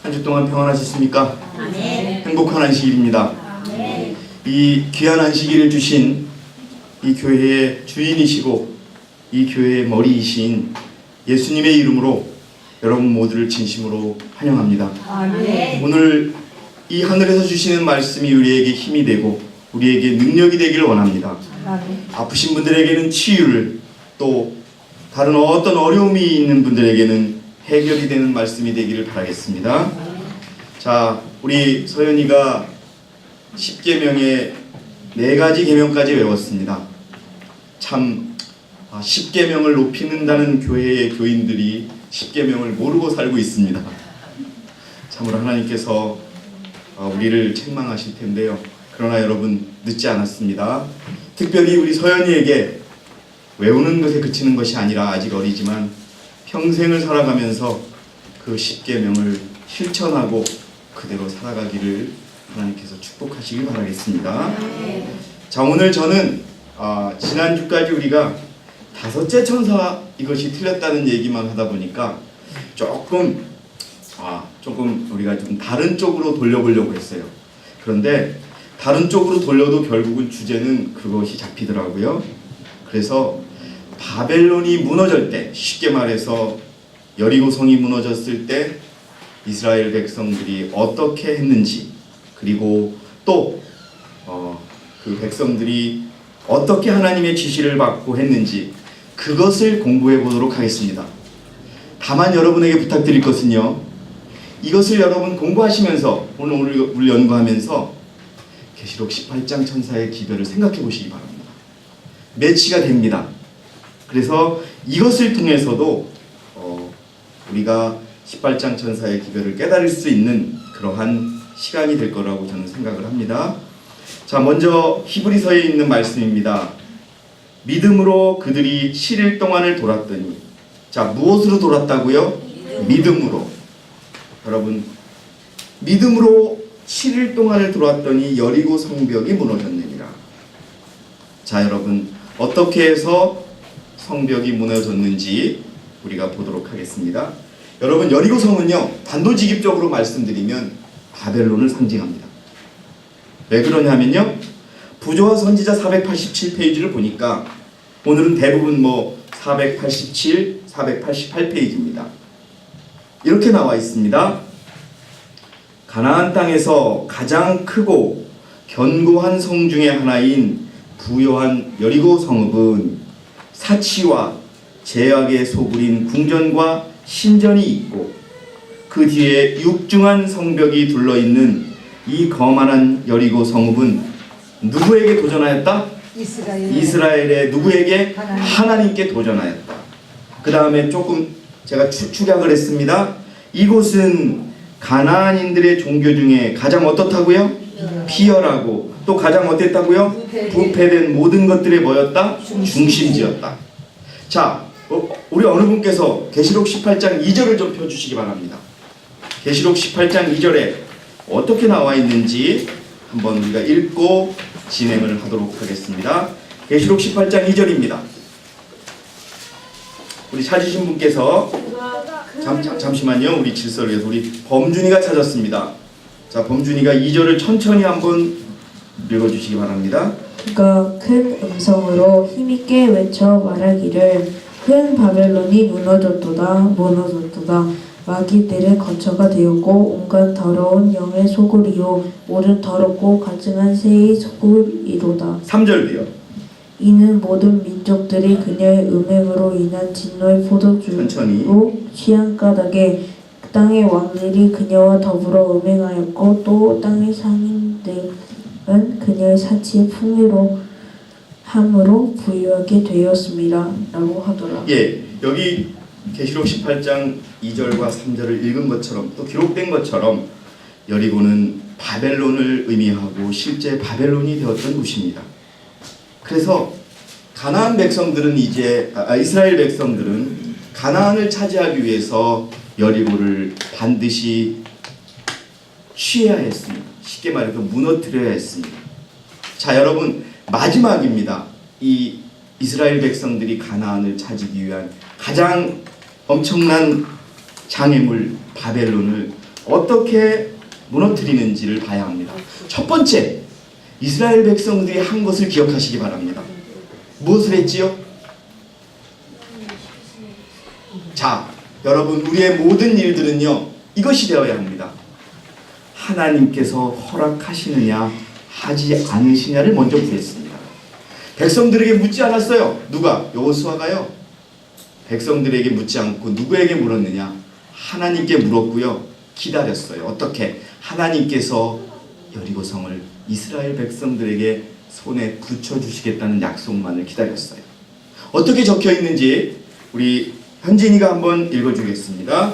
한 주 동안 평안하셨습니까? 아멘. 행복한 안식일입니다. 아멘. 이 귀한 안식일을 주신 이 교회의 주인이시고 이 교회의 머리이신 예수님의 이름으로 여러분 모두를 진심으로 환영합니다. 아멘. 오늘 이 하늘에서 주시는 말씀이 우리에게 힘이 되고 우리에게 능력이 되기를 원합니다. 아멘. 아프신 분들에게는 치유를, 또 다른 어떤 어려움이 있는 분들에게는 해결이 되는 말씀이 되기를 바라겠습니다. 자, 우리 서연이가 10계명의 4가지 계명까지 외웠습니다. 참 10계명을 높이는다는 교회의 교인들이 10계명을 모르고 살고 있습니다. 참으로 하나님께서 우리를 책망하실 텐데요. 그러나 여러분, 늦지 않았습니다. 특별히 우리 서연이에게 외우는 것에 그치는 것이 아니라 아직 어리지만 평생을 살아가면서 그 10계명을 실천하고 그대로 살아가기를 하나님께서 축복하시길 바라겠습니다. 자, 오늘 저는 지난주까지 우리가 5째 천사 이것이 틀렸다는 얘기만 하다 보니까 조금 우리가 좀 다른 쪽으로 돌려보려고 했어요. 그런데 다른 쪽으로 돌려도 결국은 주제는 그것이 잡히더라고요. 그래서 바벨론이 무너질 때, 쉽게 말해서 여리고성이 무너졌을 때 이스라엘 백성들이 어떻게 했는지, 그리고 또 그 백성들이 어떻게 하나님의 지시를 받고 했는지, 그것을 공부해 보도록 하겠습니다. 다만 여러분에게 부탁드릴 것은요, 이것을 여러분 공부하시면서 오늘 연구하면서 계시록 18장 천사의 기별을 생각해 보시기 바랍니다. 매치가 됩니다. 그래서 이것을 통해서도 우리가 18장 천사의 기별을 깨달을 수 있는 그러한 시간이 될 거라고 저는 생각을 합니다. 자, 먼저 히브리서에 있는 말씀입니다. 믿음으로 그들이 7일 동안을 돌았더니, 자, 무엇으로 돌았다고요? 믿음으로. 여러분, 믿음으로 7일 동안을 돌았더니 여리고 성벽이 무너졌느니라. 자, 여러분, 어떻게 해서 성벽이 무너졌는지 우리가 보도록 하겠습니다. 여러분, 여리고 성은요, 단도직입적으로 말씀드리면 바벨론을 상징합니다. 왜 그러냐면요, 부조와 선지자 487페이지를 보니까 오늘은 대부분 487, 488페이지입니다. 이렇게 나와 있습니다. 가나안 땅에서 가장 크고 견고한 성 중에 하나인 부요한 여리고 성읍은 사치와 제약에 소굴인 궁전과 신전이 있고, 그 뒤에 육중한 성벽이 둘러있는 이 거만한 여리고 성읍은 누구에게 도전하였다? 이스라엘의 누구에게? 하나님께 도전하였다. 그 다음에 조금 제가 축약을 했습니다. 이곳은 가나안인들의 종교 중에 가장 어떻다고요? 피열하고, 또 가장 어땠다고요? 부패된 모든 것들에 뭐였다? 중심지였다. 자, 우리 어느 분께서 계시록 18장 2절을 좀 펴주시기 바랍니다. 계시록 18장 2절에 어떻게 나와 있는지 한번 우리가 읽고 진행을 하도록 하겠습니다. 계시록 18장 2절입니다. 우리 찾으신 분께서 잠시만요. 우리 질서를 위해서 우리 범준이가 찾았습니다. 자, 범준이가 2절을 천천히 한번 읽어주시기 바랍니다. 그가 큰 음성으로 힘있게 외쳐 말하기를, 큰 바벨론이 무너졌도다, 무너졌도다. 마귀들의 거처가 되었고 온갖 더러운 영의 소굴이요 모든 더럽고 가증한 새의 소굴이로다. 3절도요. 이는 모든 민족들이 그녀의 음행으로 인한 진노의 포도주로 취한 까닭에 땅의 왕들이 그녀와 더불어 음행하였고, 또 땅의 상인들은 그녀의 사치의 풍요로함으로 부유하게 되었습니다. 라고 하더라. 예, 여기 계시록 18장 2절과 3절을 읽은 것처럼, 또 기록된 것처럼 여리고는 바벨론을 의미하고 실제 바벨론이 되었던 곳입니다. 그래서 가나안 백성들은 이스라엘 백성들은 가나안을 차지하기 위해서 여리고를 반드시 취해야 했습니다. 쉽게 말해서 무너뜨려야 했습니다. 자, 여러분, 마지막입니다. 이 이스라엘 백성들이 가나안을 차지하기 위한 가장 엄청난 장애물 바벨론을 어떻게 무너뜨리는지를 봐야 합니다. 첫 번째, 이스라엘 백성들이 한 것을 기억하시기 바랍니다. 무엇을 했지요? 자, 여러분, 우리의 모든 일들은요, 이것이 되어야 합니다. 하나님께서 허락하시느냐 하지 않으시냐를 먼저 구했습니다. 백성들에게 묻지 않았어요. 누가? 여호수아가요. 백성들에게 묻지 않고 누구에게 물었느냐? 하나님께 물었고요. 기다렸어요. 어떻게? 하나님께서 여리고성을 이스라엘 백성들에게 손에 붙여주시겠다는 약속만을 기다렸어요. 어떻게 적혀 있는지 우리 현진이가 한번 읽어주겠습니다.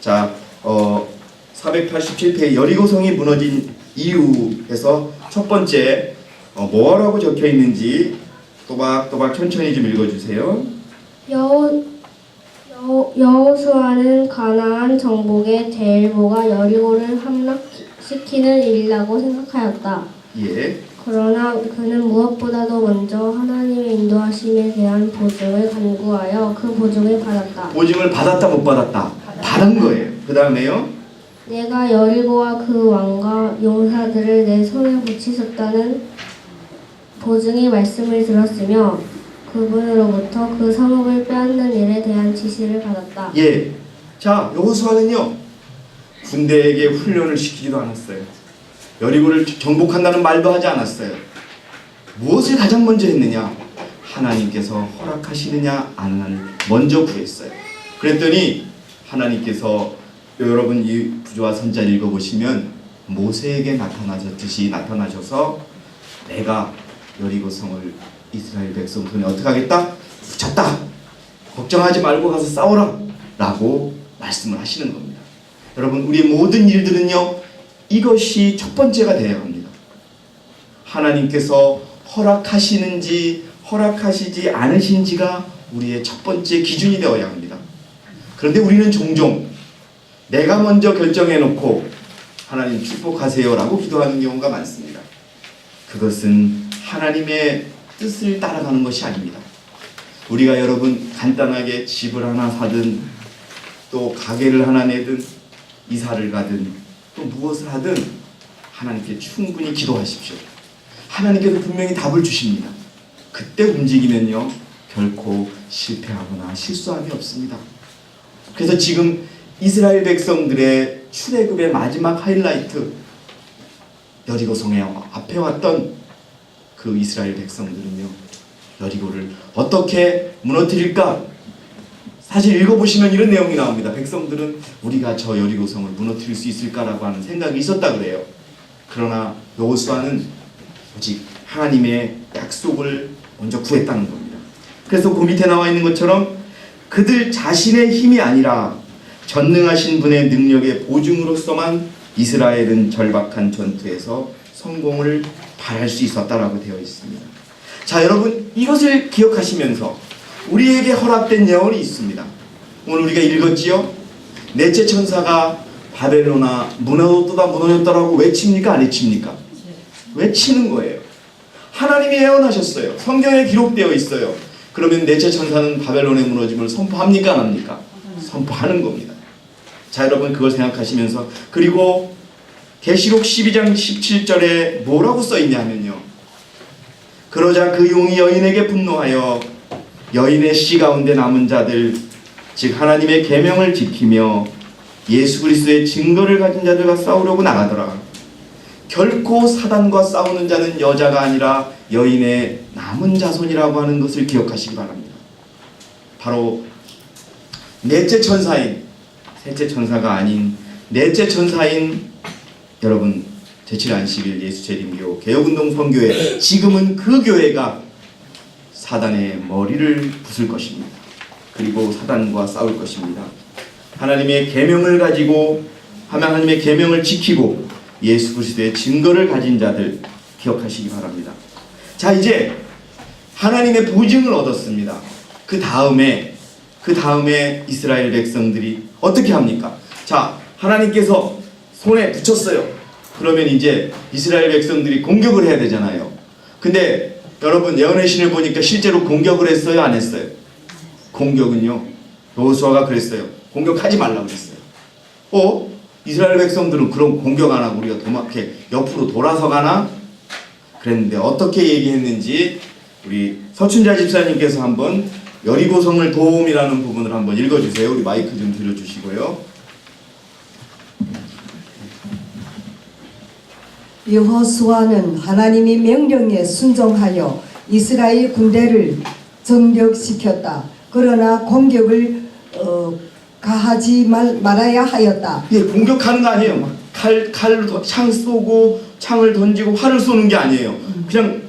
자, 487페이지 여리고성이 무너진 이유에서 첫 번째 뭐라고 적혀 있는지 또박또박 천천히 좀 읽어주세요. 여호수아는 가나안 정복의 대일보가 여리고를 함락시키는 일이라고 생각하였다. 예. 그러나 그는 무엇보다도 먼저 하나님의 인도하심에 대한 보증을 간구하여 그 보증을 받았다. 보증을 받았다 못 받았다? 받은 거예요. 그 다음에요. 내가 여리고와 그 왕과 용사들을 내 손에 붙이셨다는 보증의 말씀을 들었으며 그분으로부터 그 성읍을 빼앗는 일에 대한 지시를 받았다. 예. 자, 여호수아는요, 군대에게 훈련을 시키지도 않았어요. 여리고를 정복한다는 말도 하지 않았어요. 무엇을 가장 먼저 했느냐? 하나님께서 허락하시느냐 안 하느냐를 먼저 구했어요. 그랬더니 하나님께서 여러분 이 부조와 선자를 읽어보시면 모세에게 나타나셨듯이 나타나셔서 내가 여리고성을 이스라엘 백성 손에 어떻게 하겠다? 붙였다. 걱정하지 말고 가서 싸워라 라고 말씀을 하시는 겁니다. 여러분, 우리의 모든 일들은요, 이것이 첫 번째가 되어야 합니다. 하나님께서 허락하시는지 허락하시지 않으신지가 우리의 첫 번째 기준이 되어야 합니다. 그런데 우리는 종종 내가 먼저 결정해놓고 하나님 축복하세요 라고 기도하는 경우가 많습니다. 그것은 하나님의 뜻을 따라가는 것이 아닙니다. 우리가 여러분 간단하게 집을 하나 사든 또 가게를 하나 내든 이사를 가든 또 무엇을 하든 하나님께 충분히 기도하십시오. 하나님께서 분명히 답을 주십니다. 그때 움직이면요 결코 실패하거나 실수함이 없습니다. 그래서 지금 이스라엘 백성들의 출애굽의 마지막 하이라이트, 여리고성에 앞에 왔던 그 이스라엘 백성들은요 여리고를 어떻게 무너뜨릴까? 사실 읽어보시면 이런 내용이 나옵니다. 백성들은 우리가 저 여리고성을 무너뜨릴 수 있을까라고 하는 생각이 있었다 그래요. 그러나 여호수아는 오직 하나님의 약속을 먼저 구했다는 겁니다. 그래서 그 밑에 나와 있는 것처럼 그들 자신의 힘이 아니라 전능하신 분의 능력의 보증으로서만 이스라엘은 절박한 전투에서 성공을 바랄 수 있었다라고 되어 있습니다. 자, 여러분 이것을 기억하시면서 우리에게 허락된 예언이 있습니다. 오늘 우리가 읽었지요? 넷째 천사가 바벨로나 무너졌다라고 외칩니까? 안 외칩니까? 외치는 거예요. 하나님이 예언하셨어요. 성경에 기록되어 있어요. 그러면 넷째 천사는 바벨론의 무너짐을 선포합니까? 안 합니까? 선포하는 겁니다. 자, 여러분 그걸 생각하시면서, 그리고 계시록 12장 17절에 뭐라고 써있냐면요, 그러자 그 용이 여인에게 분노하여 여인의 씨 가운데 남은 자들, 즉 하나님의 계명을 지키며 예수 그리스도의 증거를 가진 자들과 싸우려고 나가더라. 결코 사단과 싸우는 자는 여자가 아니라 여인의 남은 자손이라고 하는 것을 기억하시기 바랍니다. 바로 넷째 천사인, 셋째 천사가 아닌 넷째 천사인 여러분 제7안식일 예수재림교 개혁운동 선교회, 지금은 그 교회가 사단의 머리를 부술 것입니다. 그리고 사단과 싸울 것입니다. 하나님의 계명을 가지고 하나님의 계명을 지키고 예수 그리스도의 증거를 가진 자들 기억하시기 바랍니다. 자, 이제 하나님의 보증을 얻었습니다. 그 다음에 이스라엘 백성들이 어떻게 합니까? 자, 하나님께서 손에 붙였어요. 그러면 이제 이스라엘 백성들이 공격을 해야 되잖아요. 근데 여러분 예언의 신을 보니까 실제로 공격을 했어요? 안 했어요? 공격은요, 여호수아가 그랬어요. 공격하지 말라고 그랬어요. 이스라엘 백성들은 그런 공격 안 하고 우리가 이렇게 옆으로 돌아서 가나? 그랬는데 어떻게 얘기했는지 우리 서춘자 집사님께서 한번 여리고성을 도움이라는 부분을 한번 읽어주세요. 우리 마이크 좀 들어주시고요. 여호수아는 하나님의 명령에 순종하여 이스라엘 군대를 정격시켰다. 그러나 공격을 가하지 말아야 하였다. 예, 공격하는 거 아니에요. 막 칼로 창 쏘고 창을 던지고 활을 쏘는 게 아니에요. 그냥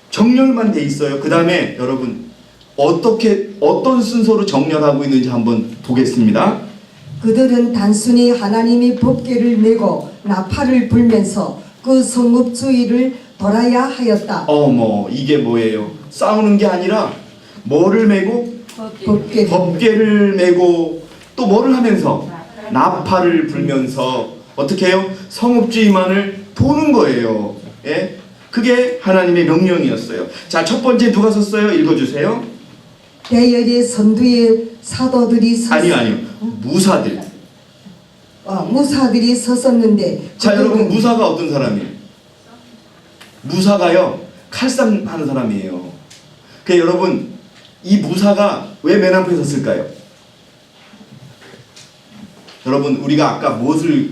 정렬만 돼 있어요. 그 다음에 여러분 어떤 순서로 정렬하고 있는지 한번 보겠습니다. 그들은 단순히 하나님의 법궤를 메고 나팔을 불면서 그 성읍 주위를 돌아야 하였다. 이게 뭐예요? 싸우는 게 아니라 뭐를 메고? 법궤. 법궤를 메고 또 뭐를 하면서? 나팔을 불면서 어떻게 해요? 성읍 주위만을 도는 거예요. 예? 그게 하나님의 명령이었어요. 자, 첫 번째 누가 섰어요? 읽어주세요. 대열의 선두에 사도들이 아니요. 무사들. 무사들이 섰었는데. 자, 여러분 무사가 어떤 사람이에요? 무사가요 칼싸움 하는 사람이에요. 여러분 이 무사가 왜 맨 앞에 섰을까요? 여러분 우리가 아까 무엇을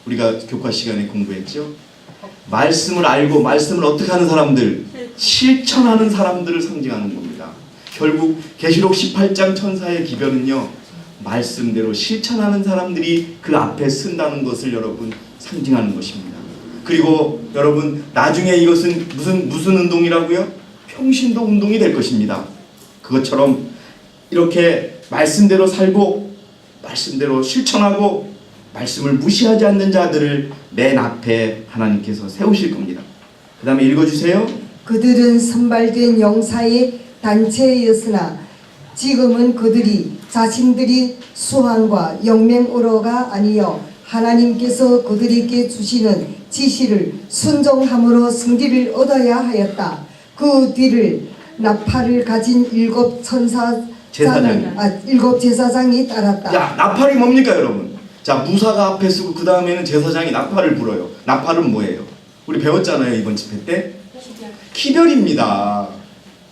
우리가 교과 시간에 공부했죠? 말씀을 알고 말씀을 어떻게 하는 사람들, 실천하는 사람들을 상징하는 겁니다. 결국 계시록 18장 천사의 기별은요, 말씀대로 실천하는 사람들이 그 앞에 쓴다는 것을 여러분 상징하는 것입니다. 그리고 여러분 나중에 이것은 무슨 운동이라고요? 평신도 운동이 될 것입니다. 그것처럼 이렇게 말씀대로 살고 말씀대로 실천하고 말씀을 무시하지 않는 자들을 맨 앞에 하나님께서 세우실 겁니다. 그 다음에 읽어주세요. 그들은 선발된 용사의 단체였으나 지금은 그들이 자신들이 수환과 영맹으로가 아니요 하나님께서 그들에게 주시는 지시를 순종함으로 승리를 얻어야 하였다. 그 뒤를 나팔을 가진 일곱 제사장이 따랐다. 야, 나팔이 뭡니까 여러분? 자, 무사가 앞에 쓰고 그 다음에는 제사장이 나팔을 불어요. 나팔은 뭐예요? 우리 배웠잖아요 이번 집회 때. 기별입니다.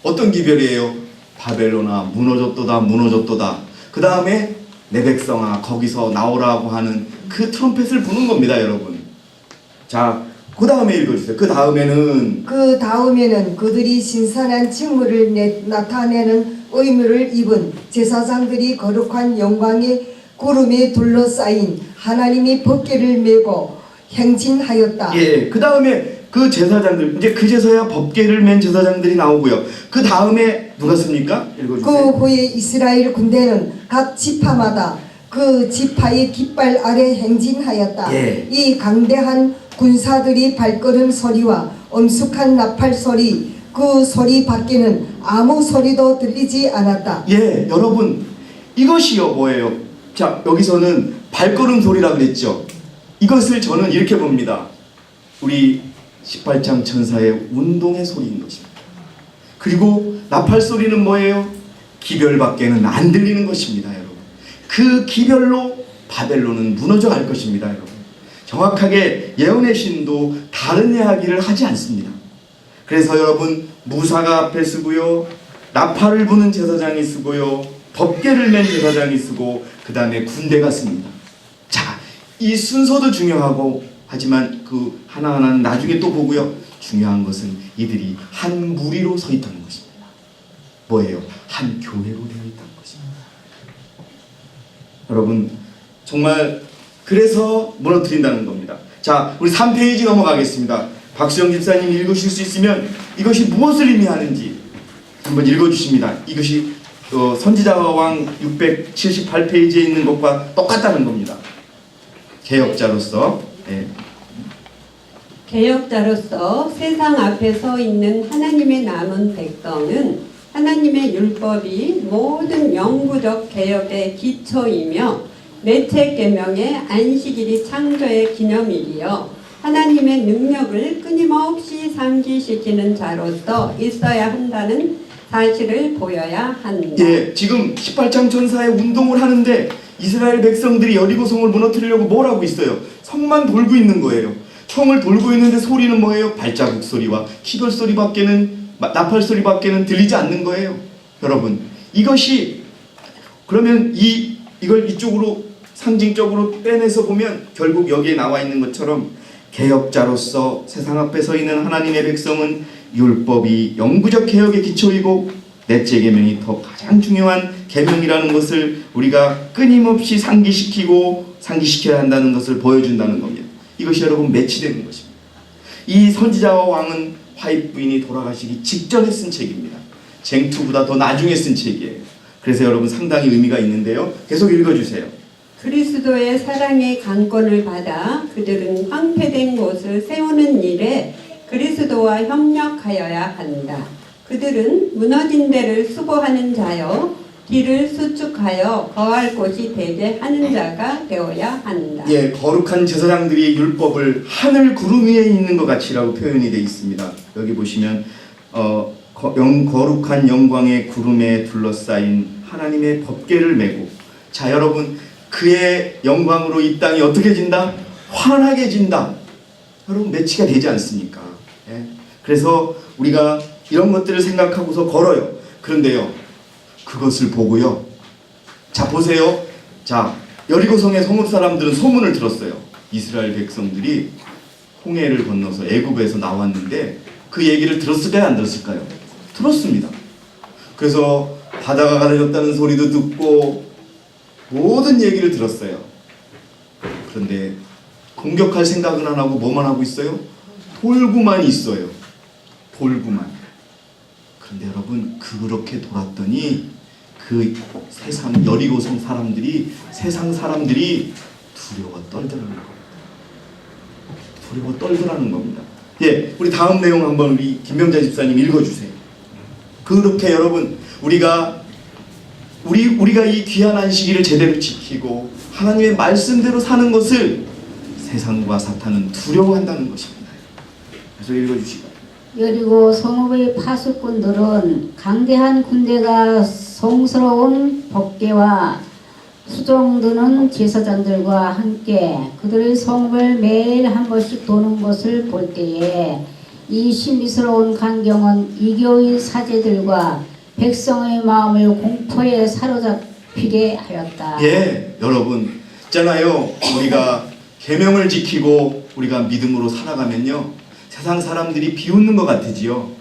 어떤 기별이에요? 바벨론아 무너졌도다. 그 다음에 내 백성아 거기서 나오라고 하는 그 트럼펫을 부는 겁니다 여러분. 자, 그 다음에 읽어주세요. 그 다음에는 그들이 신선한 징후를 나타내는 의무를 입은 제사장들이 거룩한 영광의 구름에 둘러싸인 하나님의 법궤를 메고 행진하였다. 예, 그 다음에 그 제사장들, 이제 그제서야 법궤를 맨 제사장들이 나오고요. 그 다음에 누가 씁니까? 읽어주세요. 그 후에 이스라엘 군대는 각 지파마다 그 지파의 깃발 아래 행진하였다. 예. 이 강대한 군사들이 발걸음 소리와 엄숙한 나팔 소리, 그 소리 밖에는 아무 소리도 들리지 않았다. 예, 여러분 이것이요 뭐예요? 자, 여기서는 발걸음 소리라 그랬죠. 이것을 저는 이렇게 봅니다. 우리 18장 천사의 운동의 소리인 것입니다. 그리고 나팔 소리는 뭐예요? 기별밖에는 안 들리는 것입니다 여러분. 그 기별로 바벨론은 무너져 갈 것입니다 여러분. 정확하게 예언의 신도 다른 이야기를 하지 않습니다. 그래서 여러분 무사가 앞에 쓰고요, 나팔을 부는 제사장이 쓰고요, 법궤를 맨 제사장이 쓰고 그 다음에 군대가 씁니다. 자, 이 순서도 중요하고 하지만 그 하나하나는 나중에 또 보고요. 중요한 것은 이들이 한 무리로 서 있다는 것입니다. 뭐예요? 한 교회로 되어 있다는 것입니다. 여러분 정말 그래서 무너뜨린다는 겁니다. 자, 우리 3페이지 넘어가겠습니다. 박수영 집사님 읽으실 수 있으면 이것이 무엇을 의미하는지 한번 읽어주십니다. 이것이 선지자왕 678페이지에 있는 것과 똑같다는 겁니다. 개혁자로서. 네. 개혁자로서 세상 앞에 서 있는 하나님의 남은 백성은 하나님의 율법이 모든 영구적 개혁의 기초이며 넷째 계명의 안식일이 창조의 기념일이요 하나님의 능력을 끊임없이 상기시키는 자로서 있어야 한다는 사실을 보여야 한다. 예, 지금 18장 천사의 운동을 하는데 이스라엘 백성들이 여리고 성을 무너뜨리려고 뭘 하고 있어요? 성만 돌고 있는 거예요. 성을 돌고 있는데 소리는 뭐예요? 발자국 소리와 기별 소리밖에는, 나팔 소리밖에는 들리지 않는 거예요. 여러분, 이것이 그러면 이걸 이쪽으로 상징적으로 빼내서 보면 결국 여기에 나와 있는 것처럼 개혁자로서 세상 앞에 서 있는 하나님의 백성은 율법이 영구적 개혁의 기초이고 넷째 계명이 더 가장 중요한 계명이라는 것을 우리가 끊임없이 상기시켜야 한다는 것을 보여준다는 겁니다. 이것이 여러분 매치되는 것입니다. 이 선지자와 왕은 화입 부인이 돌아가시기 직전에 쓴 책입니다. 쟁투보다 더 나중에 쓴 책이에요. 그래서 여러분 상당히 의미가 있는데요. 계속 읽어주세요. 그리스도의 사랑의 강권을 받아 그들은 황폐된 곳을 세우는 일에 그리스도와 협력하여야 한다. 그들은 무너진 데를 수고하는 자여 길을 수축하여 거할 곳이 되게 하는 자가 되어야 한다. 예, 거룩한 제사장들이 율법을 하늘 구름 위에 있는 것 같이라고 표현이 되어 있습니다. 여기 보시면 거룩한 영광의 구름에 둘러싸인 하나님의 법궤를 메고, 자 여러분, 그의 영광으로 이 땅이 어떻게 진다? 환하게 진다. 여러분 매치가 되지 않습니까? 예? 그래서 우리가 이런 것들을 생각하고서 걸어요. 그런데요, 그것을 보고요, 자 보세요. 자, 여리고성의 성읍 사람들은 소문을 들었어요. 이스라엘 백성들이 홍해를 건너서 애굽에서 나왔는데 그 얘기를 들었을까요? 안 들었을까요? 들었습니다. 그래서 바다가 가려졌다는 소리도 듣고 모든 얘기를 들었어요. 그런데 공격할 생각은 안 하고 뭐만 하고 있어요? 돌고만 있어요. 돌고만. 그런데 여러분, 그렇게 돌았더니 그 세상 여리고성 사람들이, 세상 사람들이 두려워 떨더라는 겁니다. 두려워 떨더라는 겁니다. 예, 우리 다음 내용 한번 우리 김명자 집사님 읽어주세요. 그렇게 여러분, 우리가 이 귀한 안식일을 제대로 지키고 하나님의 말씀대로 사는 것을 세상과 사탄은 두려워한다는 것입니다. 그래서 읽어주시고. 여리고 성읍의 파수꾼들은 강대한 군대가 성스러운 법궤와 수종드는 제사장들과 함께 그들의 성읍을 매일 한 번씩 도는 것을 볼 때에 이 신비스러운 광경은 이교의 사제들과 백성의 마음을 공포에 사로잡히게 하였다. 예, 여러분 있잖아요. 우리가 계명을 지키고 우리가 믿음으로 살아가면요, 세상 사람들이 비웃는 것 같으지요.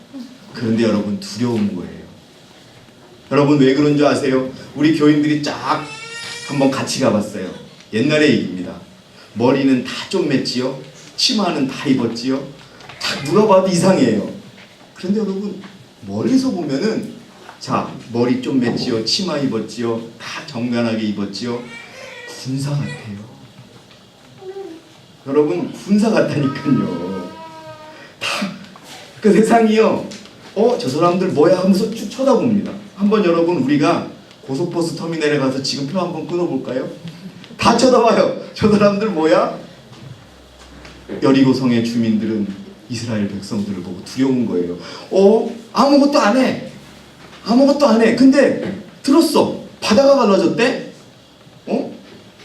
그런데 여러분 두려운 거예요. 여러분 왜 그런 줄 아세요? 우리 교인들이 쫙 한번 같이 가봤어요. 옛날의 얘기입니다. 머리는 다 좀 맸지요. 치마는 다 입었지요. 딱 누가 봐도 이상해요. 그런데 여러분 멀리서 보면은, 자, 머리 좀 맸지요, 치마 입었지요, 다 정갈하게 입었지요. 군사 같아요. 여러분 군사 같다니까요. 다 그 세상이요, 저 사람들 뭐야 하면서 쭉 쳐다봅니다. 한번 여러분 우리가 고속버스 터미널에 가서 지금 표 한번 끊어볼까요? 다 쳐다봐요. 저 사람들 뭐야? 여리고성의 주민들은 이스라엘 백성들을 보고 두려운 거예요. 아무것도 안 해. 아무것도 안 해. 근데 들었어. 바다가 갈라졌대?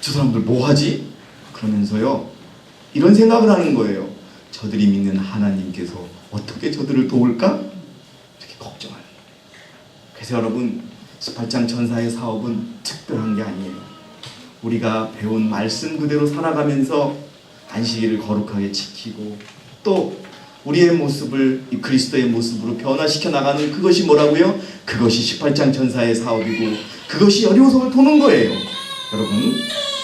저 사람들 뭐 하지? 그러면서요, 이런 생각을 하는 거예요. 저들이 믿는 하나님께서 어떻게 저들을 도울까? 이렇게 걱정하는 거예요. 그래서 여러분, 18장 전사의 사업은 특별한 게 아니에요. 우리가 배운 말씀 그대로 살아가면서 안식일을 거룩하게 지키고 또 우리의 모습을 이 그리스도의 모습으로 변화시켜 나가는, 그것이 뭐라고요? 그것이 18장 전사의 사업이고 그것이 여리고성을 도는 거예요. 여러분,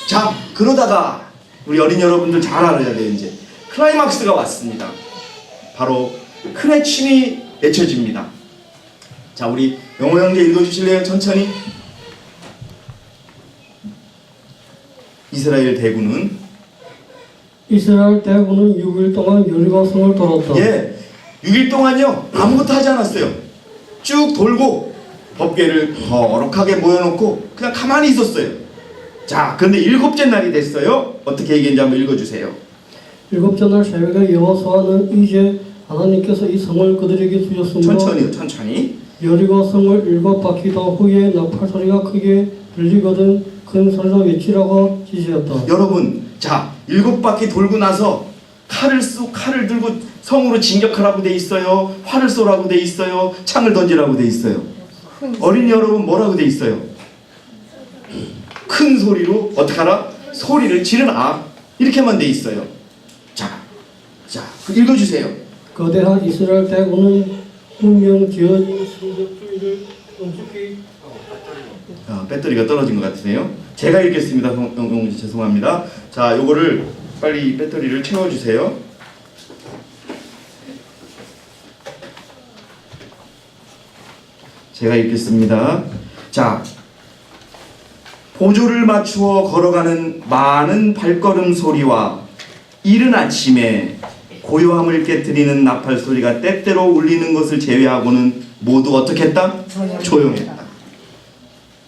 자, 그러다가 우리 어린 여러분들 잘 알아야 돼요. 이제 클라이막스가 왔습니다. 바로 크레침이 외쳐집니다. 자, 우리 영호 형제 읽어주실래요? 천천히. 이스라엘 대군은 6일 동안 여리고성을 돌았다. 예, 6일 동안요 아무것도 하지 않았어요. 쭉 돌고 법궤를 거룩하게 모여놓고 그냥 가만히 있었어요. 자, 그런데 7째 날이 됐어요. 어떻게 얘기했는지 한번 읽어주세요. 7째 날 새벽에 여호수아는 이제 하나님께서 이 성을 그들에게 주셨으므로 천천히. 여리고성을 7바퀴 더 후에 나팔 소리가 크게 들리거든 큰 소리로 외치라고 지시했다. 여러분, 자, 7바퀴 돌고 나서 칼을 들고 성으로 진격하라고 돼 있어요. 활을 쏘라고 돼 있어요. 창을 던지라고 돼 있어요. 어린이 여러분 뭐라고 돼 있어요? 큰 소리로 어떻게 하라? 소리를 지르라. 이렇게만 돼 있어요. 자, 읽어주세요. 거대한 이스라엘 대군은 운명 지어진 성벽주의를 엄숙히 배터리가 떨어진 것 같으네요. 제가 읽겠습니다. 영웅지 죄송합니다. 자, 요거를 빨리 배터리를 채워주세요. 제가 읽겠습니다. 자, 보조를 맞추어 걸어가는 많은 발걸음 소리와 이른 아침에 고요함을 깨뜨리는 나팔 소리가 때때로 울리는 것을 제외하고는 모두 어떻게 했다? 조용했다.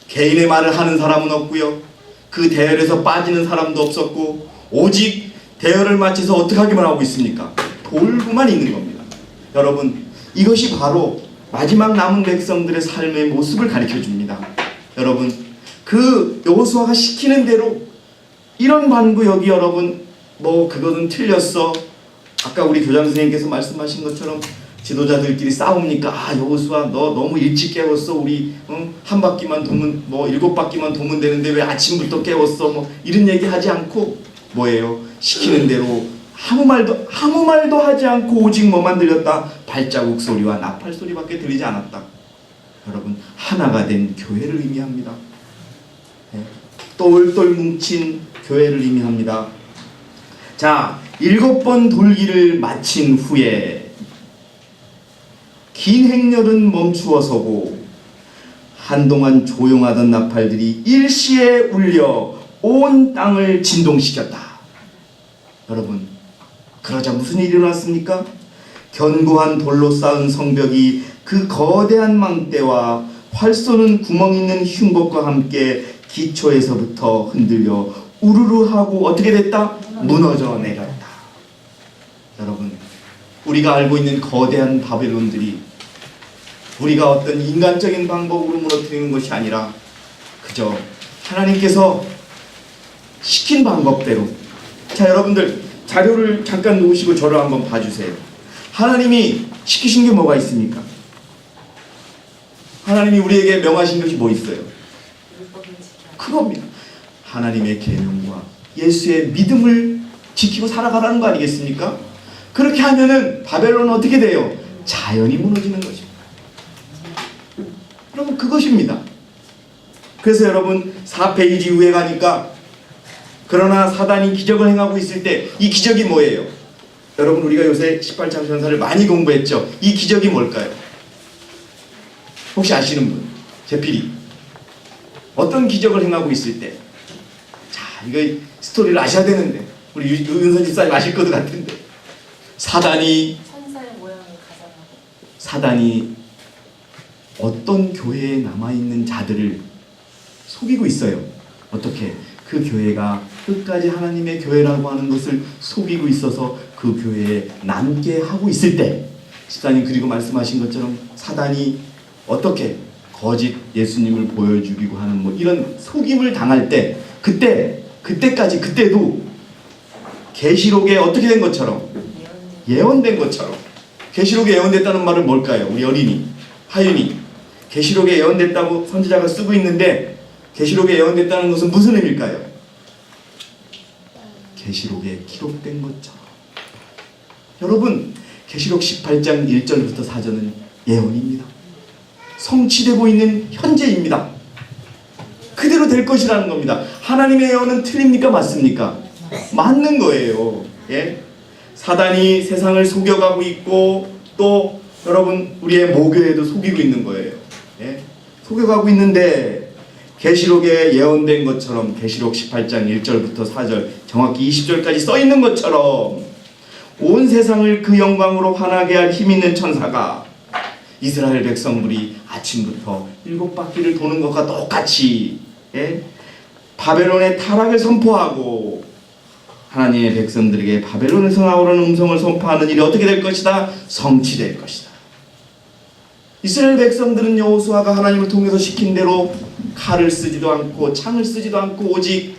개인의 말을 하는 사람은 없고요. 그 대열에서 빠지는 사람도 없었고 오직 대열을 마치서 어떻게 하기만 하고 있습니까? 돌고만 있는 겁니다. 여러분, 이것이 바로 마지막 남은 백성들의 삶의 모습을 가르쳐 줍니다. 여러분, 그 여호수아가 시키는 대로 이런 반구역이 여러분 그거는 틀렸어. 아까 우리 교장 선생님께서 말씀하신 것처럼 지도자들끼리 싸웁니까? 여호수아 너 너무 일찍 깨웠어. 우리 한 바퀴만 도면 7바퀴만 도면 되는데 왜 아침부터 깨웠어? 이런 얘기 하지 않고 뭐예요? 시키는 대로 아무 말도 하지 않고 오직 뭐만 들렸다? 발자국 소리와 나팔 소리밖에 들리지 않았다. 여러분, 하나가 된 교회를 의미합니다. 똘똘 뭉친 교회를 의미합니다. 자, 7번 돌기를 마친 후에 긴 행렬은 멈추어 서고 한동안 조용하던 나팔들이 일시에 울려 온 땅을 진동시켰다. 여러분, 그러자 무슨 일이 일어났습니까? 견고한 돌로 쌓은 성벽이 그 거대한 망대와 활 쏘는 구멍 있는 흉곡과 함께 기초에서부터 흔들려 우르르 하고 어떻게 됐다? 무너져 내렸다. 여러분, 우리가 알고 있는 거대한 바벨론들이 우리가 어떤 인간적인 방법으로 무너뜨리는 것이 아니라 그저 하나님께서 시킨 방법대로. 자, 여러분들 자료를 잠깐 놓으시고 저를 한번 봐주세요. 하나님이 시키신 게 뭐가 있습니까? 하나님이 우리에게 명하신 것이 뭐 있어요? 그겁니다. 하나님의 계명과 예수의 믿음을 지키고 살아가라는 거 아니겠습니까? 그렇게 하면은 바벨론은 어떻게 돼요? 자연히 무너지는 것입니다. 여러분, 그것입니다. 그래서 여러분 4페이지 위에 가니까 그러나 사단이 기적을 행하고 있을 때 이 기적이 뭐예요? 여러분, 우리가 요새 18장 전사를 많이 공부했죠? 이 기적이 뭘까요? 혹시 아시는 분? 제필이 어떤 기적을 행하고 있을 때, 자, 이거 스토리를 아셔야 되는데 우리 윤선 집사님 아실 것도 같은데 사단이 어떤 교회에 남아있는 자들을 속이고 있어요. 어떻게? 그 교회가 끝까지 하나님의 교회라고 하는 것을 속이고 있어서 그 교회에 남게 하고 있을 때, 집사님 그리고 말씀하신 것처럼 사단이 어떻게 거짓 예수님을 보여주기고 하는 이런 속임을 당할 때, 그때도 계시록에 어떻게 된 것처럼, 예언된 것처럼. 계시록에 예언됐다는 말은 뭘까요? 우리 어린이 하윤이 계시록에 예언됐다고 선지자가 쓰고 있는데 계시록에 예언됐다는 것은 무슨 의미일까요? 계시록에 기록된 것처럼. 여러분, 계시록 18장 1절부터 4절은 예언입니다. 성취되고 있는 현재입니다. 그대로 될 것이라는 겁니다. 하나님의 예언은 틀립니까? 맞습니까? 맞는 거예요. 예? 사단이 세상을 속여가고 있고 또 여러분 우리의 모교에도 속이고 있는 거예요. 예? 속여가고 있는데 계시록에 예언된 것처럼 계시록 18장 1절부터 4절 정확히 20절까지 써 있는 것처럼 온 세상을 그 영광으로 환하게 할 힘 있는 천사가 이스라엘 백성들이 아침부터 7바퀴를 도는 것과 똑같이 바벨론의 타락을 선포하고 하나님의 백성들에게 바벨론에서 나오는 음성을 선포하는 일이 어떻게 될 것이다? 성취될 것이다. 이스라엘 백성들은 여호수아가 하나님을 통해서 시킨 대로 칼을 쓰지도 않고 창을 쓰지도 않고 오직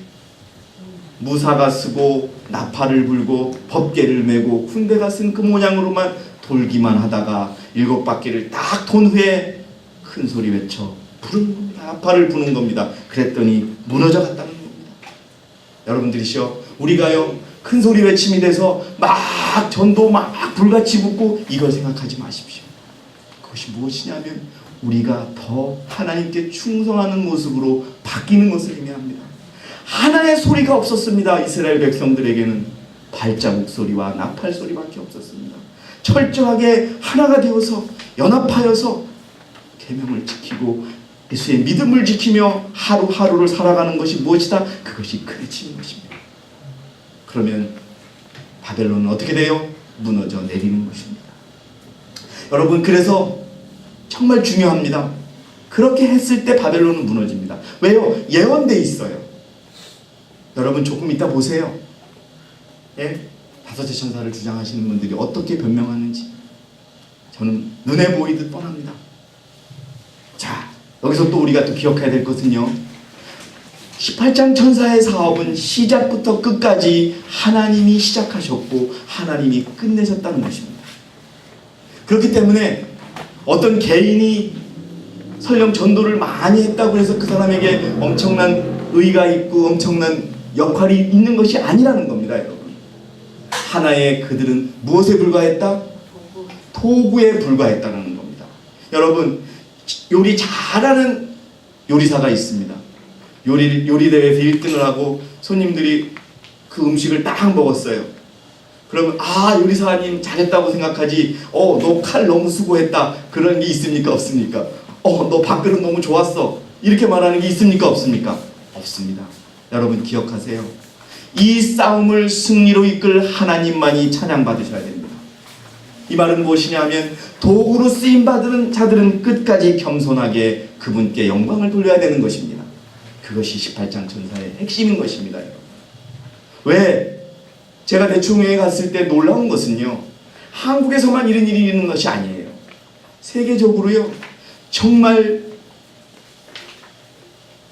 무사가 쓰고 나팔을 불고 법궤를 메고 군대가 쓴 그 모양으로만 돌기만 하다가 7바퀴를 딱 돈 후에 큰 소리 외쳐 부르는 겁니다. 나팔을 부는 겁니다. 그랬더니 무너져 갔다는 겁니다. 여러분들이시여, 우리가요 큰 소리 외침이 돼서 막 전도 막 불같이 붙고 이걸 생각하지 마십시오. 그것이 무엇이냐면 우리가 더 하나님께 충성하는 모습으로 바뀌는 것을 의미합니다. 하나의 소리가 없었습니다. 이스라엘 백성들에게는 발자국 소리와 나팔 소리밖에 없었습니다. 철저하게 하나가 되어서 연합하여서 계명을 지키고 예수의 믿음을 지키며 하루하루를 살아가는 것이 무엇이다? 그것이 크레침인 것입니다. 그러면 바벨론은 어떻게 돼요? 무너져 내리는 것입니다. 여러분, 그래서 정말 중요합니다. 그렇게 했을 때 바벨론은 무너집니다. 왜요? 예언돼 있어요. 여러분 조금 이따 보세요. 예? 다섯째 천사를 주장하시는 분들이 어떻게 변명하는지 저는 눈에 보이듯 뻔합니다. 자, 여기서 또 우리가 또 기억해야 될 것은요, 18장 천사의 사업은 시작부터 끝까지 하나님이 시작하셨고 하나님이 끝내셨다는 것입니다. 그렇기 때문에 어떤 개인이 설령 전도를 많이 했다고 해서 그 사람에게 엄청난 의가 있고 엄청난 역할이 있는 것이 아니라는 겁니다, 여러분. 하나의 그들은 무엇에 불과했다? 도구에 불과했다는 겁니다. 여러분, 요리 잘하는 요리사가 있습니다. 요리 대회에서 1등을 하고 손님들이 그 음식을 딱 먹었어요. 그러면 요리사님 잘했다고 생각하지, 너 칼 너무 수고했다, 그런 게 있습니까? 없습니까? 너 밥그릇 너무 좋았어, 이렇게 말하는 게 있습니까? 없습니까? 없습니다. 여러분 기억하세요. 이 싸움을 승리로 이끌 하나님만이 찬양받으셔야 됩니다. 이 말은 무엇이냐면 도구로 쓰임받은 자들은 끝까지 겸손하게 그분께 영광을 돌려야 되는 것입니다. 그것이 18장 천사의 핵심인 것입니다. 여러분. 왜? 제가 대충회에 갔을 때 놀라운 것은요, 한국에서만 이런 일이 있는 것이 아니에요. 세계적으로요, 정말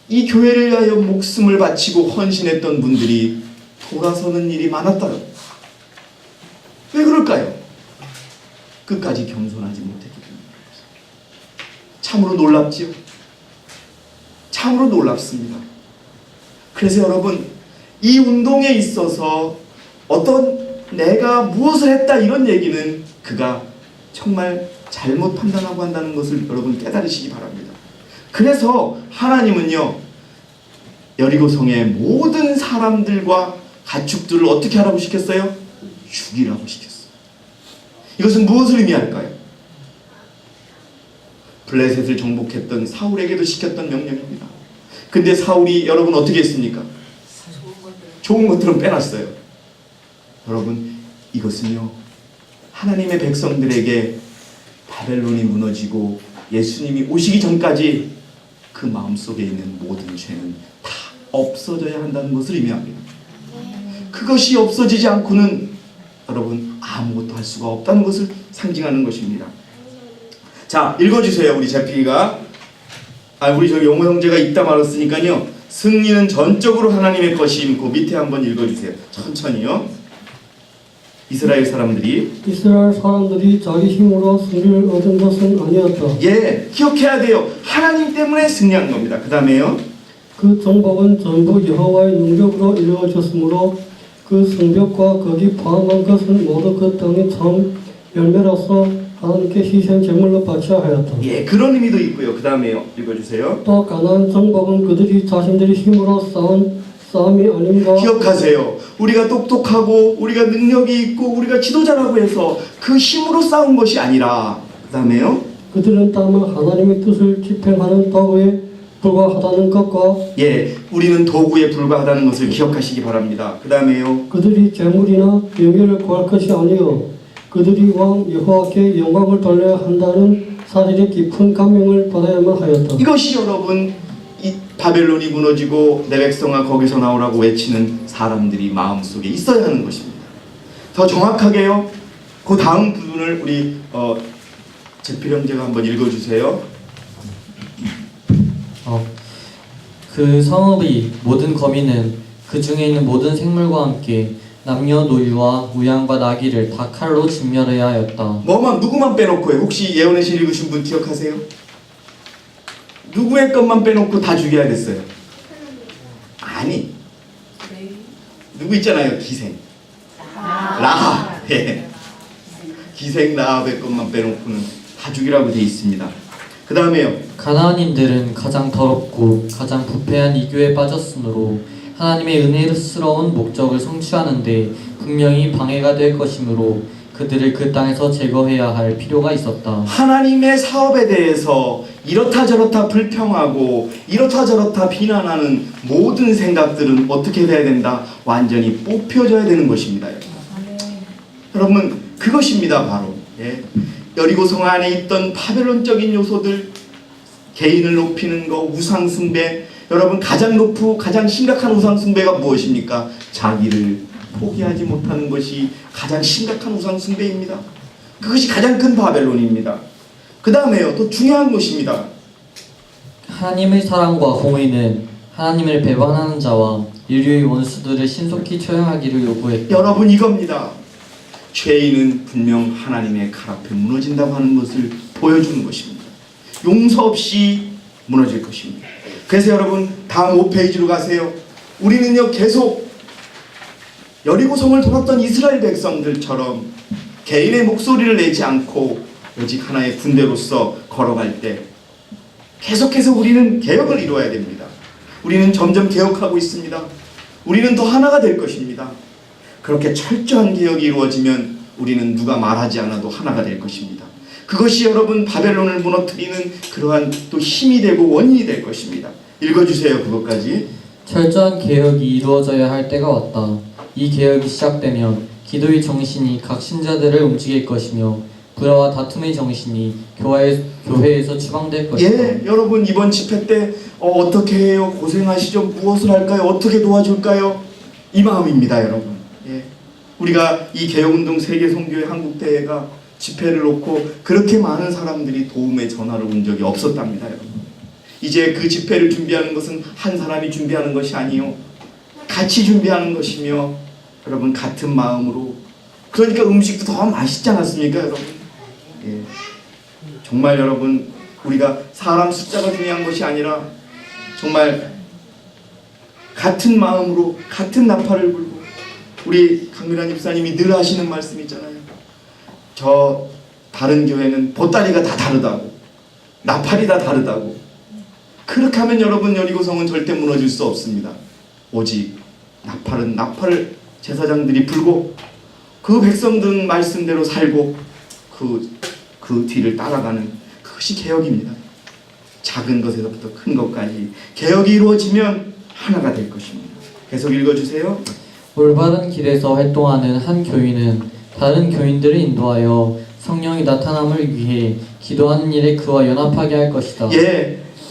이 교회를 위하여 목숨을 바치고 헌신했던 분들이 돌아서는 일이 많았다요. 왜 그럴까요? 끝까지 겸손하지 못했기 때문입니다. 참으로 놀랍지요? 참으로 놀랍습니다. 그래서 여러분, 이 운동에 있어서 어떤 내가 무엇을 했다 이런 얘기는 그가 정말 잘못 판단하고 한다는 것을 여러분 깨달으시기 바랍니다. 그래서 하나님은요, 여리고성의 모든 사람들과 가축들을 어떻게 하라고 시켰어요? 죽이라고 시켰어요. 이것은 무엇을 의미할까요? 블레셋을 정복했던 사울에게도 시켰던 명령입니다. 근데 사울이 여러분 어떻게 했습니까? 좋은 것들은 빼놨어요. 여러분, 이것은요, 하나님의 백성들에게 바벨론이 무너지고 예수님이 오시기 전까지 그 마음속에 있는 모든 죄는 다 없어져야 한다는 것을 의미합니다. 그것이 없어지지 않고는 여러분 아무것도 할 수가 없다는 것을 상징하는 것입니다. 자, 읽어주세요. 우리 제피가 우리 저기 용호 형제가 있다 말았으니까요, 승리는 전적으로 하나님의 것임. 그 밑에 한번 읽어주세요. 천천히요. 이스라엘 사람들이 자기 힘으로 승리를 얻은 것은 아니었다. 예, 기억해야 돼요. 하나님 때문에 승리한 겁니다. 그 다음에요. 그 정복은 전부 여호와의 능력으로 이루어졌으므로 그 성벽과 거기 포함한 것은 모두 그 땅의 참 열매로서 하나님께 희생 제물로 바쳐야 하였다. 예, 그런 의미도 있고요. 그 다음에요. 읽어주세요. 또 가나안 정복은 그들이 자신들의 힘으로 싸운 싸움이 아닌가. 기억하세요. 우리가 똑똑하고 우리가 능력이 있고 우리가 지도자라고 해서 그 힘으로 싸운 것이 아니라, 그 다음에요. 그들은 다만 하나님의 뜻을 집행하는 도구에 불과하다는 것과, 예, 우리는 도구에 불과하다는 것을 기억하시기 바랍니다. 그 다음에요. 그들이 재물이나 명예를 구할 것이 아니요 그들이 왕 여호와께 영광을 돌려야 한다는 사실의 깊은 감명을 받아야만 하였다. 이것이 여러분, 이 바벨론이 무너지고 내 백성아 거기서 나오라고 외치는 사람들이 마음속에 있어야 하는 것입니다. 더 정확하게요, 그 다음 부분을 우리 제필 형제가 한번 읽어주세요. 그 성읍의 모든 거민은 그 중에 있는 모든 생물과 함께 남녀노유와 우양과 나귀를 다 칼로 진멸해야 하였다. 누구만 빼놓고요? 혹시 예언의 신 읽으신 분 기억하세요? 누구의 것만 빼놓고 다 죽여야 됐어요? 아니, 누구 있잖아요. 기생 라합. 예. 기생 라합의 것만 빼놓고는 다 죽이라고 돼 있습니다. 그 다음에요. 가나안인들은 가장 더럽고 가장 부패한 이교에 빠졌으므로 하나님의 은혜스러운 목적을 성취하는데 분명히 방해가 될 것이므로 그들을 그 땅에서 제거해야 할 필요가 있었다. 하나님의 사업에 대해서 이렇다 저렇다 불평하고 이렇다 저렇다 비난하는 모든 생각들은 어떻게 돼야 된다? 완전히 뽑혀져야 되는 것입니다. 여러분, 그것입니다. 바로 여리고성 안에 있던 바벨론적인 요소들, 개인을 높이는 거, 우상숭배. 여러분, 가장 심각한 우상숭배가 무엇입니까? 자기를 포기하지 못하는 것이 가장 심각한 우상숭배입니다. 그것이 가장 큰 바벨론입니다. 그 다음에요, 또 중요한 것입니다. 하나님의 사랑과 공의는 하나님을 배반하는 자와 인류의 원수들을 신속히 처형하기를 요구했다. 여러분, 이겁니다. 죄인은 분명 하나님의 칼 앞에 무너진다고 하는 것을 보여주는 것입니다. 용서 없이 무너질 것입니다. 그래서 여러분, 다음 5페이지로 가세요. 우리는요, 계속 여리고성을 돌았던 이스라엘 백성들처럼 개인의 목소리를 내지 않고 오직 하나의 군대로서 걸어갈 때 계속해서 우리는 개혁을 이루어야 됩니다. 우리는 점점 개혁하고 있습니다. 우리는 더 하나가 될 것입니다. 그렇게 철저한 개혁이 이루어지면 우리는 누가 말하지 않아도 하나가 될 것입니다. 그것이 여러분 바벨론을 무너뜨리는 그러한 또 힘이 되고 원인이 될 것입니다. 읽어주세요. 그것까지. 철저한 개혁이 이루어져야 할 때가 왔다. 이 개혁이 시작되면 기도의 정신이 각 신자들을 움직일 것이며 불화와 다툼의 정신이 교회에서 추방될 것이다. 여러분, 이번 집회 때 어떻게 해요? 고생하시죠? 무엇을 할까요? 어떻게 도와줄까요? 이 마음입니다. 여러분. 우리가 이 개혁운동 세계선교회 한국대회가 집회를 놓고 그렇게 많은 사람들이 도움의 전화를 온 적이 없었답니다. 여러분. 이제 그 집회를 준비하는 것은 한 사람이 준비하는 것이 아니요, 같이 준비하는 것이며, 여러분, 같은 마음으로. 그러니까 음식도 더 맛있지 않았습니까, 여러분? 정말 여러분, 우리가 사람 숫자가 중요한 것이 아니라 정말 같은 마음으로 같은 나팔을 불고, 우리 강민환 집사님이 늘 하시는 말씀 있잖아요. 저 다른 교회는 보따리가 다 다르다고, 나팔이 다 다르다고. 그렇게 하면 여러분, 여리고성은 절대 무너질 수 없습니다. 오직 나팔을 제사장들이 불고 그 백성들 말씀대로 살고 그 뒤를 따라가는 그것이 개혁입니다. 작은 것에서부터 큰 것까지 개혁이 이루어지면 하나가 될 것입니다. 계속 읽어주세요. 올바른 길에서 활동하는 한 교인은 다른 교인들을 인도하여 성령이 나타남을 위해 기도하는 일에 그와 연합하게 할 것이다.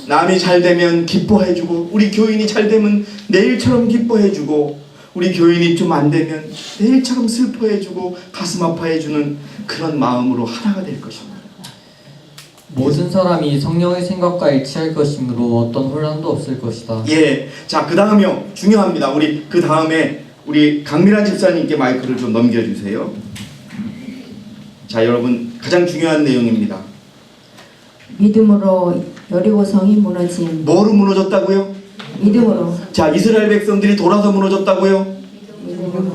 남이 잘 되면 기뻐해주고, 우리 교인이 잘 되면 내일처럼 기뻐해주고, 우리 교인이 좀 안 되면 내일처럼 슬퍼해주고 가슴 아파해주는 그런 마음으로 하나가 될 것입니다. 모든 사람이 성령의 생각과 일치할 것이므로 어떤 혼란도 없을 것이다. 자, 그 다음이요, 중요합니다. 그 다음에 우리 강민환 집사님께 마이크를 좀 넘겨주세요. 자, 여러분, 가장 중요한 내용입니다. 믿음으로 여리고성이 무너짐. 뭐로 무너졌다고요? 믿음으로. 자, 이스라엘 백성들이 돌아서 무너졌다고요?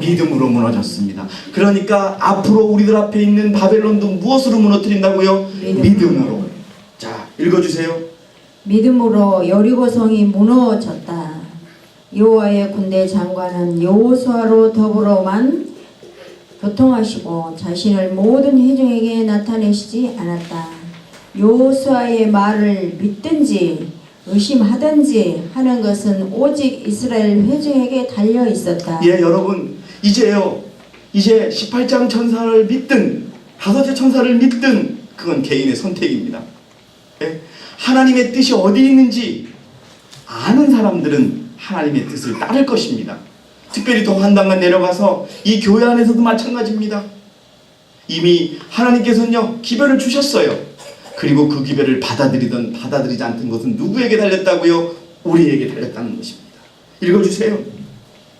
믿음으로 무너졌습니다. 그러니까 앞으로 우리들 앞에 있는 바벨론도 무엇으로 무너뜨린다고요? 믿음으로. 자, 읽어주세요. 믿음으로 여리고성이 무너졌다. 여호와의 군대 장관은 여호수아로 더불어만 교통하시고 자신을 모든 회중에게 나타내시지 않았다. 여호수아의 말을 믿든지 의심하든지 하는 것은 오직 이스라엘 회중에게 달려 있었다. 여러분, 이제 18장 천사를 믿든 5째 천사를 믿든 그건 개인의 선택입니다. 하나님의 뜻이 어디 있는지 아는 사람들은 하나님의 뜻을 따를 것입니다. 특별히 더 한 단간 내려가서 이 교회 안에서도 마찬가지입니다. 이미 하나님께서는요, 기별을 주셨어요. 그리고 그 기별을 받아들이든 받아들이지 않던 것은 누구에게 달렸다고요? 우리에게 달렸다는 것입니다. 읽어주세요.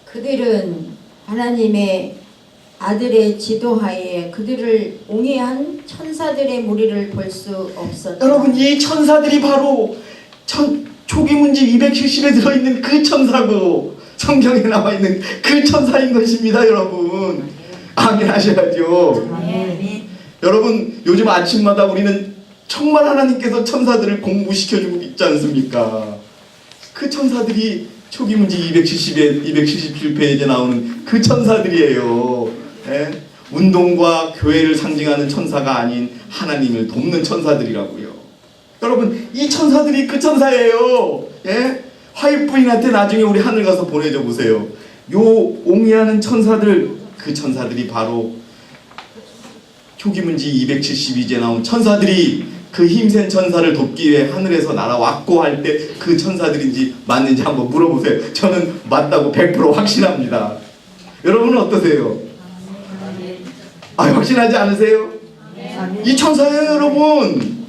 그들은 하나님의 아들의 지도하에 그들을 옹이한 천사들의 무리를 볼 수 없었다. 여러분, 이 천사들이 바로 초기 문집 270에 들어있는 그 천사고 성경에 나와 있는 그 천사인 것입니다. 여러분, 아멘 하셔야죠. 여러분, 요즘 아침마다 우리는 정말 하나님께서 천사들을 공부시켜주고 있지 않습니까? 그 천사들이 초기 문집 277페이지에 나오는 그 천사들이에요. 예? 운동과 교회를 상징하는 천사가 아닌 하나님을 돕는 천사들이라고요. 여러분, 이 천사들이 그 천사예요. 예? 화입 부인한테 나중에 우리 하늘 가서 보내줘 보세요. 요 옹이하는 천사들, 그 천사들이 바로 초기문지 272제 나온 천사들이 그 힘센 천사를 돕기 위해 하늘에서 날아왔고 할 때 그 천사들인지 맞는지 한번 물어보세요. 저는 맞다고 100% 확신합니다. 여러분은 어떠세요? 확신하지 않으세요? 이 천사예요, 여러분.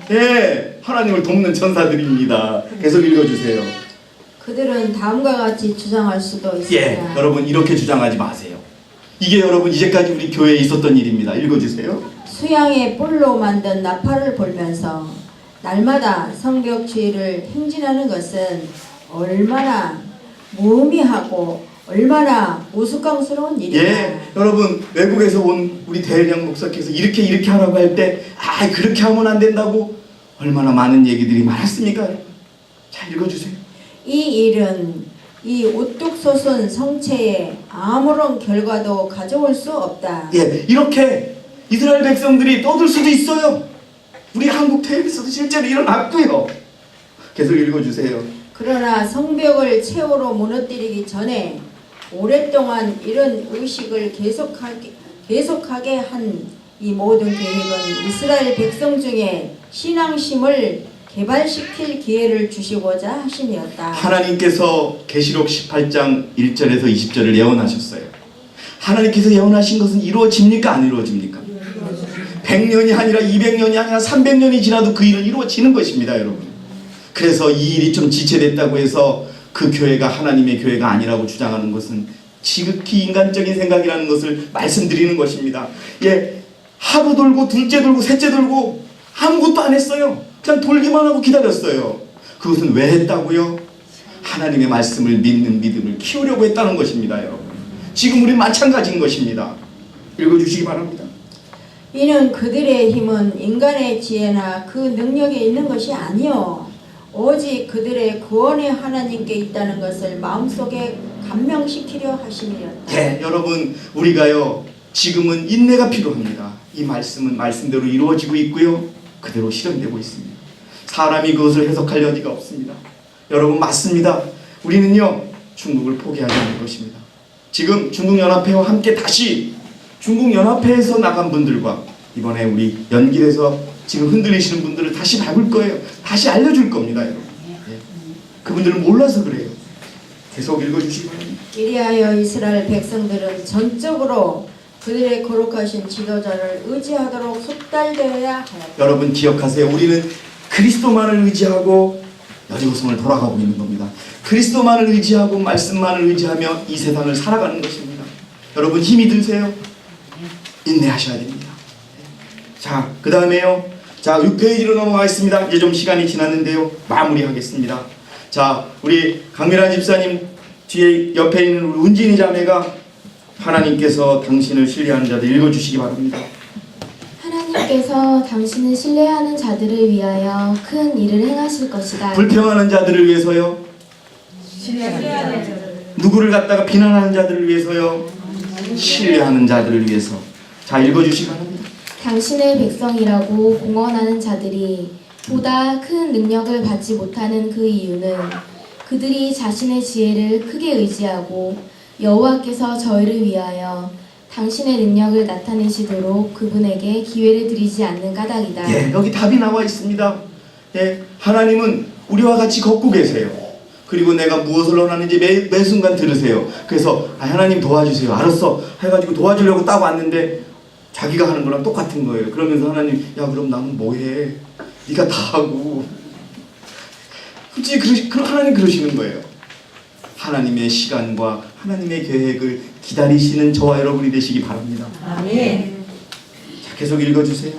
예, 하나님을 돕는 천사들입니다. 계속 읽어주세요. 그들은 다음과 같이 주장할 수도 있습니다. 예, 여러분 이렇게 주장하지 마세요. 이게 여러분 이제까지 우리 교회에 있었던 일입니다. 읽어주세요. 수양의 뿔로 만든 나팔을 불면서 날마다 성벽 주의를 행진하는 것은 얼마나 무의미하고 얼마나 우스꽝스러운 일이냐. 예, 여러분 외국에서 온 우리 대령 목사께서 이렇게 하라고 할 때 그렇게 하면 안 된다고 얼마나 많은 얘기들이 많았습니까? 자, 읽어주세요. 이 일은 이 우뚝 솟은 성체에 아무런 결과도 가져올 수 없다. 예, 이렇게 이스라엘 백성들이 떠들 수도 있어요. 우리 한국 텔레비전도 실제로 일어났고요. 계속 읽어주세요. 그러나 성벽을 최후로 무너뜨리기 전에 오랫동안 이런 의식을 계속하게 한 이 모든 계획은 이스라엘 백성 중에 신앙심을 개발시킬 기회를 주시고자 하심이었다. 하나님께서 계시록 18장 1절에서 20절을 예언하셨어요. 하나님께서 예언하신 것은 이루어집니까? 안 이루어집니까? 100년이 아니라 200년이 아니라 300년이 지나도 그 일은 이루어지는 것입니다, 여러분. 그래서 이 일이 좀 지체됐다고 해서 그 교회가 하나님의 교회가 아니라고 주장하는 것은 지극히 인간적인 생각이라는 것을 말씀드리는 것입니다. 예, 하루 돌고 둘째 돌고 셋째 돌고 아무것도 안 했어요. 그냥 돌기만 하고 기다렸어요. 그것은 왜 했다고요? 하나님의 말씀을 믿는 믿음을 키우려고 했다는 것입니다, 여러분. 지금 우리 마찬가지인 것입니다. 읽어주시기 바랍니다. 이는 그들의 힘은 인간의 지혜나 그 능력에 있는 것이 아니요 오직 그들의 구원의 하나님께 있다는 것을 마음속에 감명시키려 하심이었다. 네, 여러분 우리가요 지금은 인내가 필요합니다. 이 말씀은 말씀대로 이루어지고 있고요 그대로 실현되고 있습니다. 사람이 그것을 해석할 여지가 없습니다. 여러분 맞습니다. 우리는요 중국을 포기하지 않을 것입니다. 지금 중국연합회와 함께 다시 중국연합회에서 나간 분들과 이번에 우리 연길에서 지금 흔들리시는 분들을 다시 밟을 거예요. 다시 알려줄 겁니다, 여러분. 예. 그분들은 몰라서 그래요. 계속 읽어주시기 바랍니다. 이리하여 이스라엘 백성들은 전적으로 그들의 거룩하신 지도자를 의지하도록 숙달되어야 하였다. 여러분 기억하세요. 우리는 그리스도만을 의지하고 여리고성을 돌아가고 있는 겁니다. 그리스도만을 의지하고 말씀만을 의지하며 이 세상을 살아가는 것입니다. 여러분 힘이 드세요. 인내하셔야 됩니다. 자, 그 다음에요. 자, 6페이지로 넘어가겠습니다. 이제 좀 시간이 지났는데요. 마무리하겠습니다. 자, 우리 강미란 집사님 뒤에 옆에 있는 우리 운진이 자매가 하나님께서 당신을 신뢰하는 자들 읽어주시기 바랍니다. 하나님께서 당신을 신뢰하는 자들을 위하여 큰 일을 행하실 것이다. 불평하는 자들을 위해서요. 누구를 갖다가 비난하는 자들을 위해서요. 신뢰하는 자들을 위해서. 자, 읽어주시기 바랍니다. 당신의 백성이라고 공언하는 자들이 보다 큰 능력을 받지 못하는 그 이유는 그들이 자신의 지혜를 크게 의지하고 여호와께서 저희를 위하여 당신의 능력을 나타내시도록 그분에게 기회를 드리지 않는 까닭이다. 예, 여기 답이 나와 있습니다. 예, 하나님은 우리와 같이 걷고 계세요. 그리고 내가 무엇을 원하는지 매 순간 들으세요. 그래서 하나님 도와주세요. 알았어 해가지고 도와주려고 딱 왔는데 자기가 하는 거랑 똑같은 거예요. 그러면서 하나님, 야 그럼 나는 뭐해? 네가 다 하고. 솔직히 하나님 그러시는 거예요. 하나님의 시간과 하나님의 계획을 기다리시는 저와 여러분이 되시기 바랍니다. 아멘. 자, 계속 읽어주세요.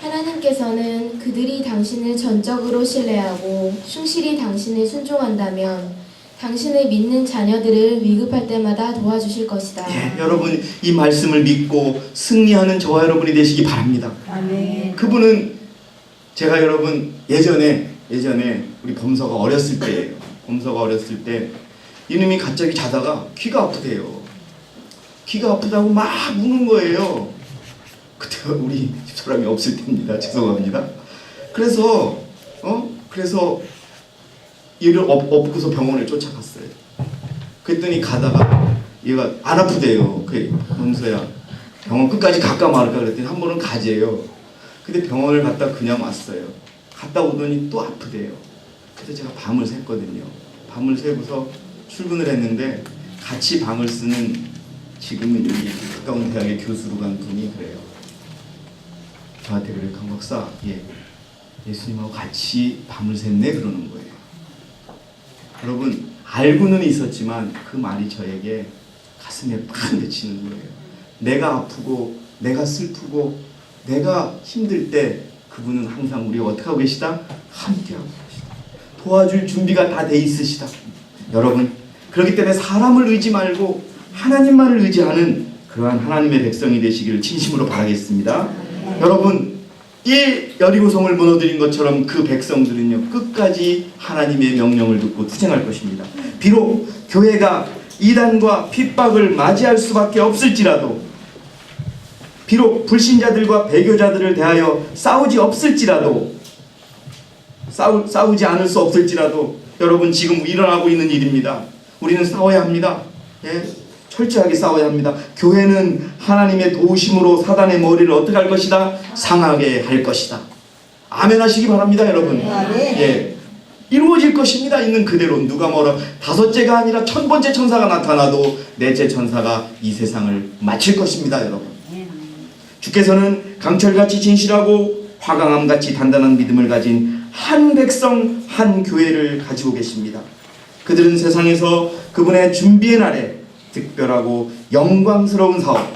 하나님께서는 그들이 당신을 전적으로 신뢰하고 충실히 당신을 순종한다면 당신을 믿는 자녀들을 위급할 때마다 도와주실 것이다. 예, 여러분 이 말씀을 믿고 승리하는 저와 여러분이 되시기 바랍니다. 아멘. 그분은 제가 여러분 예전에 우리 범서가 어렸을 때예요. 범서가 어렸을 때 이놈이 갑자기 자다가 귀가 아프대요. 귀가 아프다고 막 우는 거예요. 그때 우리 집사람이 없을 때입니다. 죄송합니다. 그래서 얘를 업고서 병원에 쫓아갔어요. 그랬더니 가다가 얘가 안 아프대요. 범서야 병원 끝까지 갈까 말까 그랬더니 한 번은 가재요. 근데 병원을 갔다 그냥 왔어요. 갔다 오더니 또 아프대요. 그래서 제가 밤을 샜거든요. 밤을 새고서 출근을 했는데 같이 방을 쓰는 지금은 여기 가까운 대학의 교수로 간 분이 그래요. 저한테 그래, 강 박사, 예수님하고 같이 밤을 샜네 그러는 거예요. 여러분 알고는 있었지만 그 말이 저에게 가슴에 팍 맺히는 거예요. 내가 아프고 내가 슬프고 내가 힘들 때 그분은 항상 우리와 어떻게 하고 계시다? 함께하고 계시다. 도와줄 준비가 다 돼 있으시다. 여러분 그렇기 때문에 사람을 의지 말고 하나님만을 의지하는 그러한 하나님의 백성이 되시기를 진심으로 바라겠습니다. 여러분 이 여리고성을 무너뜨린 것처럼 그 백성들은요 끝까지 하나님의 명령을 듣고 투쟁할 것입니다. 비록 교회가 이단과 핍박을 맞이할 수밖에 없을지라도, 비록 불신자들과 배교자들을 대하여 싸우지 않을 수 없을지라도 여러분 지금 일어나고 있는 일입니다. 우리는 싸워야 합니다. 철저하게 싸워야 합니다. 교회는 하나님의 도우심으로 사단의 머리를 어떻게 할 것이다? 상하게 할 것이다. 아멘 하시기 바랍니다, 여러분. 이루어질 것입니다. 있는 그대로. 누가 뭐라 5째가 아니라 1000번째 천사가 나타나도 4째 천사가 이 세상을 마칠 것입니다, 여러분. 주께서는 강철같이 진실하고 화강암같이 단단한 믿음을 가진 한 백성, 한 교회를 가지고 계십니다. 그들은 세상에서 그분의 준비의 날에 특별하고 영광스러운 사업,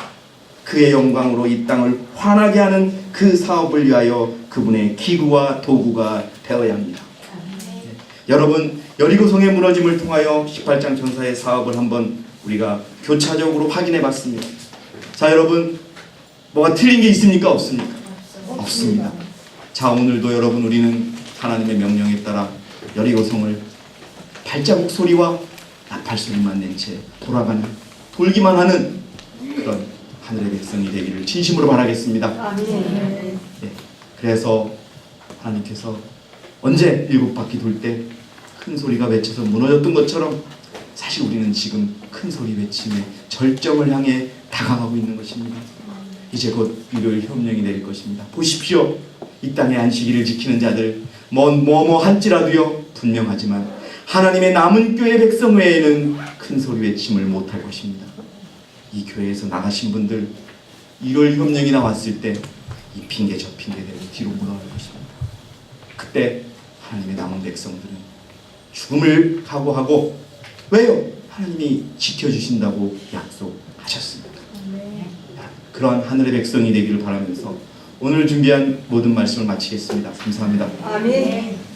그의 영광으로 이 땅을 환하게 하는 그 사업을 위하여 그분의 기구와 도구가 되어야 합니다. 여러분 여리고성의 무너짐을 통하여 18장 천사의 사업을 한번 우리가 교차적으로 확인해 봤습니다. 자, 여러분 뭐가 틀린 게 있습니까? 없습니까? 없습니다. 자, 오늘도 여러분 우리는 하나님의 명령에 따라 여리고성을 발자국 소리와 나팔 소리만 낸 채 돌기만 하는 그런 하늘의 백성이 되기를 진심으로 바라겠습니다. 그래서 하나님께서 언제 7바퀴 돌 때 큰 소리가 외쳐서 무너졌던 것처럼 사실 우리는 지금 큰 소리 외침의 절정을 향해 다가가고 있는 것입니다. 이제 곧 일요일 협령이 내릴 것입니다. 보십시오. 이 땅의 안식일을 지키는 자들 뭐뭐 할지라도요 분명하지만 하나님의 남은 교회 백성 외에는 큰 소리 외침을 못할 것입니다. 이 교회에서 나가신 분들 일요일 협령이 나왔을 때 이 핑계 저 핑계대로 뒤로 물러날 것입니다. 그때 하나님의 남은 백성들은 죽음을 각오하고, 왜요? 하나님이 지켜주신다고 약속하셨습니다. 그러한 하늘의 백성이 되기를 바라면서 오늘 준비한 모든 말씀을 마치겠습니다. 감사합니다. 아멘.